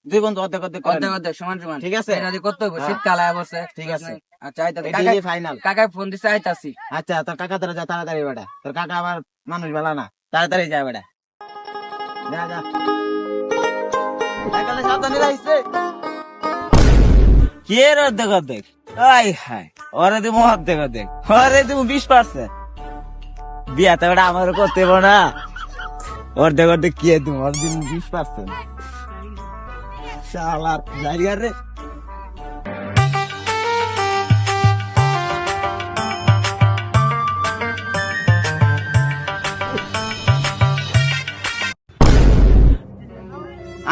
দুই বন্ধু অর্ধেক অর্ধেক অর্ধেক অর্ধেক সমান সমান। ঠিক আছে? এটা দিয়ে করতে হবে, শীতকাল আয়া বসে। ঠিক আছে। আচ্ছা আইতাছি, এটাই ফাইনাল। কাকাই ফোন দিছে, আইতাছি। আচ্ছা তোর কাকা তোরা যা তাড়াতাড়ি বেটা, তোর কাকা আবার মানুষ বেলা না, তাড়াতাড়ি যা বেটা, যা যা। সাইকেলে সাবধানে রাখিস রে। কে রে অর্ধেক অর্ধেক? আই হাই, ওরে দিব অর্ধেক অর্ধেক, ওরে দিব 20%। বিয়াতে বেটা আমার করতে হইব না, অর্ধেক অর্ধেক কি দিব, ওর দিব 20%। শালার জায়গা রে।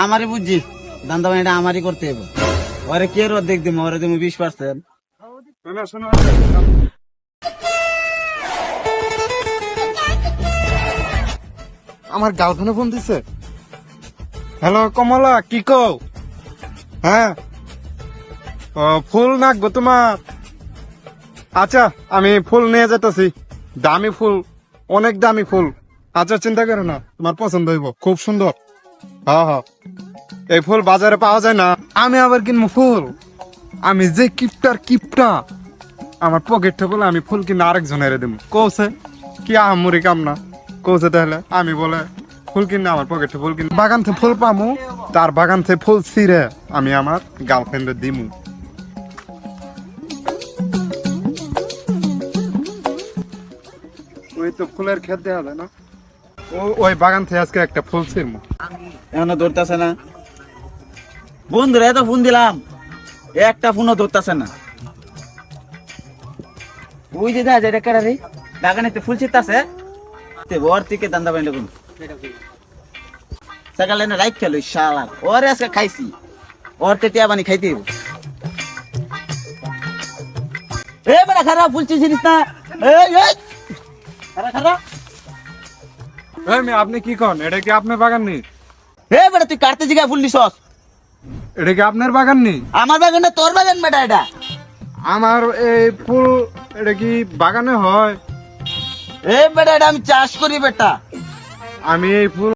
আমারই বুঝছি দান্দা বানিটা আমারই করতে হবে। ওরে কে অর্ধেক দিব, ওরে দিব 20%। আমার গার্লফ্রেন্ডে ফোন দিছে। হ্যালো কমলা, কি কও? হ্যাঁ, ফুল নাকবো তোমার? আচ্ছা আমি ফুল নিয়ে যেতেছি, দামি ফুল, অনেক দামি ফুল। আচ্ছা চিন্তা করো না, তোমার পছন্দ হইব, খুব সুন্দর। হ্যাঁ হ্যাঁ, এই ফুল বাজারে পাওয়া যায় না, আমি আবার কিনবো ফুল। আমি যে কিপটা আমার পকেটটা বলে আমি ফুল কিনে আরেকজনের দেবো। কৌছে কি আহামরি কাম না, কৌছে তাহলে আমি বলে ফুল কিনে আমার পকেটে ফুল কিনে বাগান থেকে ফুল পামু, তার বাগান থেকে ফুল ছিঁড়ে আমি আমার গার্লফ্রেন্ডে দিমু। ওই তো ফুলের ক্ষেত দেওয়া যায় না, ওই বাগান থেকে আজকে একটা ফুল ছিঁড়মু। এখনো ধরতেছে না বন্ধুরা, এত ফোন দিলাম একটা ফোনও ধরতেছে না। ওই যে দেখা যায় এটা কেডা রে, বাগানে ফুল ছিটতাছে, ওর থেকে দান্দা বানিটা কোন সকালে না রাইট খেলো শালা, ওরে আজকে খাইছি, ওর তে টিয়া বানি খাইতে হইব। এ বড় খারাপ ফুল ছিড়িস না, এই এই খারাপ খারাপ। আপনি কি কন, এটা কি আপনার বাগান নেই? এ বড় তুই কাটতে জিগা ফুল নিছস, এটা কি আপনার বাগান নেই? আমার বাগান না তোর বাগান বেটা এটা। আমার এই ফুল, এটা কি বাগানে হয়? এ বেটা এটা আমি চাষ করি বেটা। আমি এই ফুল